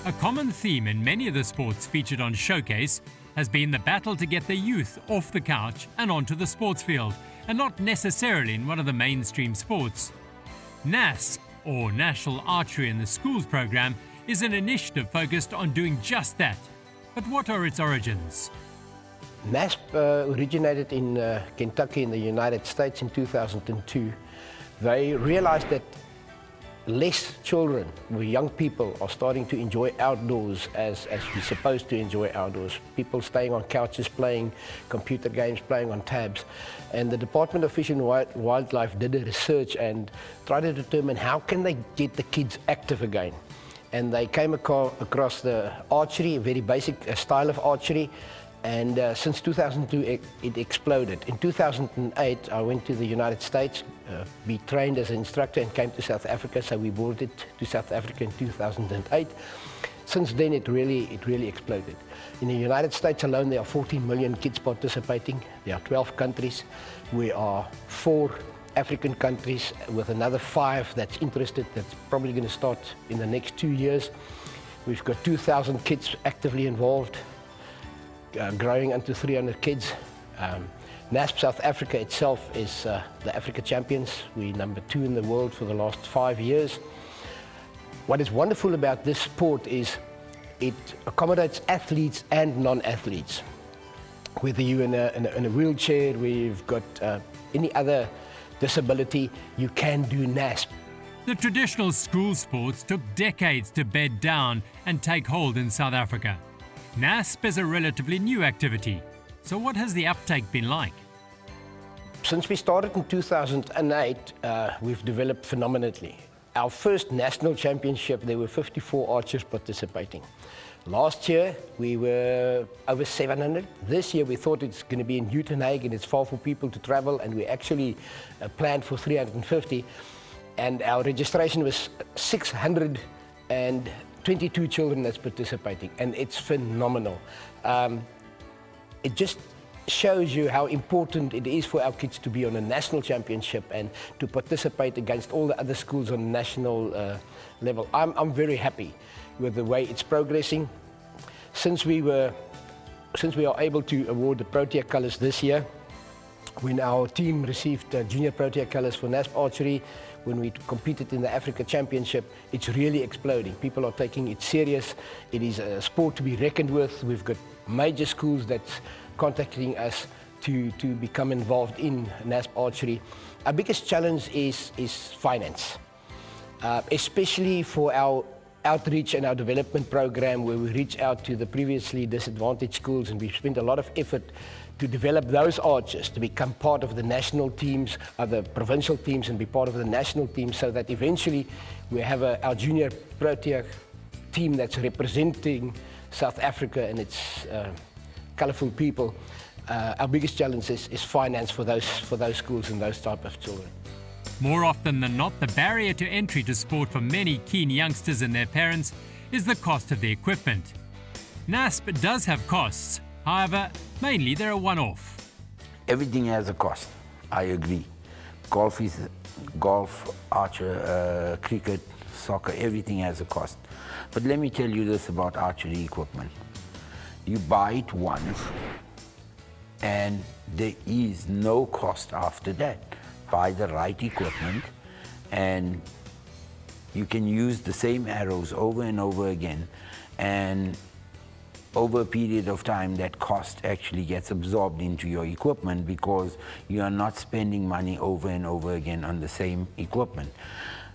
A common theme in many of the sports featured on Showcase has been the battle to get the youth off the couch and onto the sports field, and not necessarily in one of the mainstream sports. NASP, or National Archery in the Schools program, is an initiative focused on doing just that. But what are its origins? NASP originated in Kentucky in the United States in 2002. They realized that less children, young people, are starting to enjoy outdoors as we're supposed to enjoy outdoors. People staying on couches, playing computer games, playing on tabs. And the Department of Fish and Wildlife did a research and tried to determine how can they get the kids active again. And they came across the archery, a very basic style of archery. And since 2002, it exploded. In 2008, I went to the United States, be trained as an instructor, and came to South Africa. So we brought it to South Africa in 2008. Since then, it really exploded. In the United States alone, there are 14 million kids participating. There are 12 countries. We are 4 African countries with another 5 that's interested. That's probably going to start in the next 2 years. We've got 2,000 kids actively involved. Growing into 300 kids. NASP South Africa itself is the Africa champions. We're number 2 in the world for the last 5 years. What is wonderful about this sport is it accommodates athletes and non-athletes. Whether you're in a wheelchair, we've got any other disability, you can do NASP. The traditional school sports took decades to bed down and take hold in South Africa. NASP is a relatively new activity, so what has the uptake been like? Since we started in 2008, we've developed phenomenally. Our first national championship, there were 54 archers participating. Last year, we were over 700. This year, we thought it's going to be in Uitenhage, and it's far for people to travel, and we actually planned for 350. And our registration was 622 children that's participating, and it's phenomenal. It just shows you how important it is for our kids to be on a national championship and to participate against all the other schools on national level. I'm very happy with the way it's progressing. Since we are able to award the Protea colours this year, when our team received junior Protea colours for NASP archery, when we competed in the Africa Championship, it's really exploding. People are taking it serious. It is a sport to be reckoned with. We've got major schools that's contacting us to become involved in NASP archery. Our biggest challenge is finance, especially for our outreach and our development program, where we reach out to the previously disadvantaged schools, and we've spent a lot of effort to develop those archers to become part of the national teams, the provincial teams, and be part of the national team, so that eventually we have our junior Protea team that's representing South Africa and its colourful people. Our biggest challenge is finance for those schools and those type of children. More often than not, the barrier to entry to sport for many keen youngsters and their parents is the cost of the equipment. NASP does have costs, however, mainly they're a one-off. Everything has a cost, I agree. Golf, archer, cricket, soccer, everything has a cost. But let me tell you this about archery equipment. You buy it once, and there is no cost after that. Buy the right equipment, and you can use the same arrows over and over again, and over a period of time that cost actually gets absorbed into your equipment, because you are not spending money over and over again on the same equipment.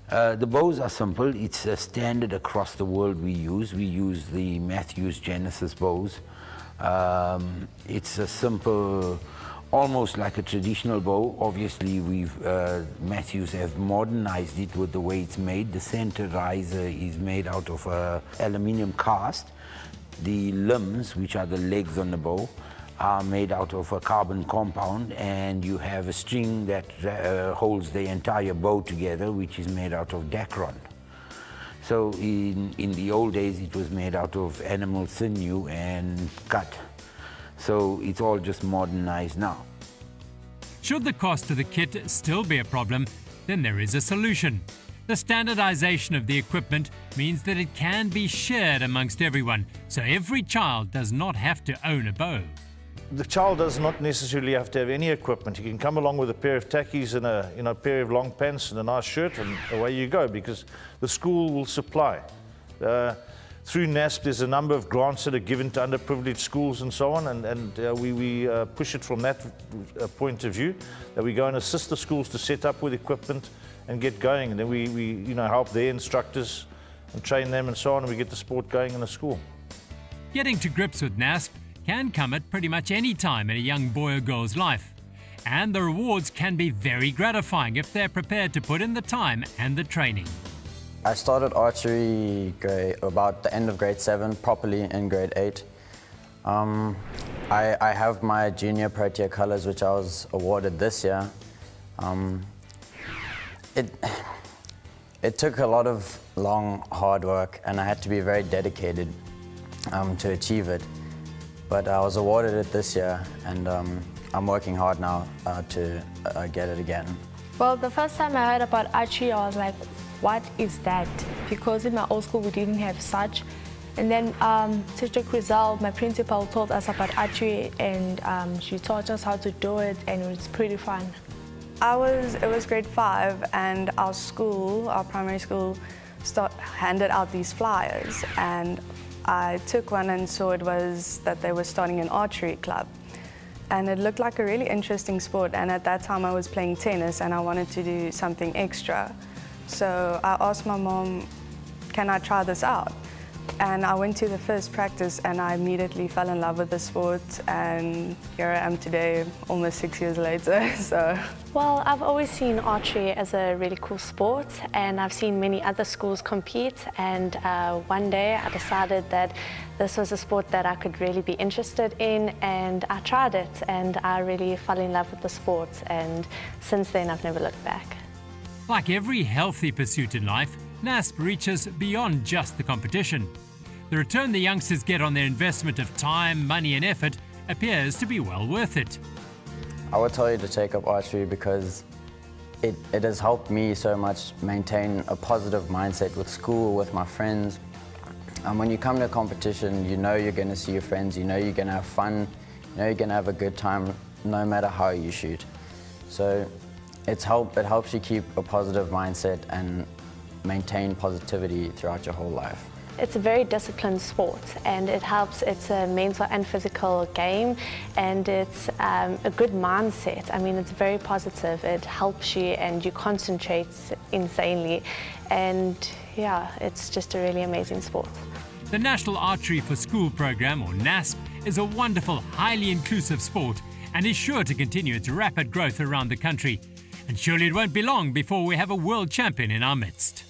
The bows are simple. It's a standard across the world we use. We use the Matthews Genesis bows. It's a simple, almost like a traditional bow. Obviously, Matthews have modernized it with the way it's made. The center riser is made out of aluminium cast. The limbs, which are the legs on the bow, are made out of a carbon compound, and you have a string that holds the entire bow together, which is made out of Dacron. So in the old days, it was made out of animal sinew and cut. So it's all just modernized now. Should the cost of the kit still be a problem, then there is a solution. The standardization of the equipment means that it can be shared amongst everyone, so every child does not have to own a bow. The child does not necessarily have to have any equipment. He can come along with a pair of tackies and a pair of long pants and a nice shirt, and away you go, because the school will supply. Through NASP, there's a number of grants that are given to underprivileged schools and so on, and we push it from that point of view, that we go and assist the schools to set up with equipment and get going, and then we help their instructors and train them and so on, and we get the sport going in the school. Getting to grips with NASP can come at pretty much any time in a young boy or girl's life, and the rewards can be very gratifying if they're prepared to put in the time and the training. I started archery about the end of grade 7, properly in grade 8. I have my junior pro tier colours, which I was awarded this year. It took a lot of long, hard work, and I had to be very dedicated to achieve it. But I was awarded it this year, and I'm working hard now to get it again. Well, the first time I heard about archery, I was like, what is that? Because in my old school, we didn't have such. And then Teacher Crizel, my principal, told us about archery, and she taught us how to do it, and it was pretty fun. It was grade 5, and our school, our primary school, handed out these flyers, and I took one and saw it was that they were starting an archery club. And it looked like a really interesting sport, and at that time I was playing tennis and I wanted to do something extra. So I asked my mom, can I try this out? And I went to the first practice and I immediately fell in love with the sport, and here I am today, almost 6 years later. So. Well, I've always seen archery as a really cool sport, and I've seen many other schools compete, and one day I decided that this was a sport that I could really be interested in, and I tried it, and I really fell in love with the sport, and since then I've never looked back. Like every healthy pursuit in life, NASP reaches beyond just the competition. The return the youngsters get on their investment of time, money and effort appears to be well worth it. I would tell you to take up archery because it has helped me so much maintain a positive mindset with school, with my friends. And when you come to a competition, you know you're going to see your friends, you know you're going to have fun, you know you're going to have a good time no matter how you shoot. So it helps you keep a positive mindset and maintain positivity throughout your whole life. It's a very disciplined sport, and it's a mental and physical game, and it's a good mindset. I mean, it's very positive. It helps you and you concentrate insanely, and yeah, it's just a really amazing sport. The National Archery for School program, or NASP, is a wonderful, highly inclusive sport and is sure to continue its rapid growth around the country. And surely it won't be long before we have a world champion in our midst.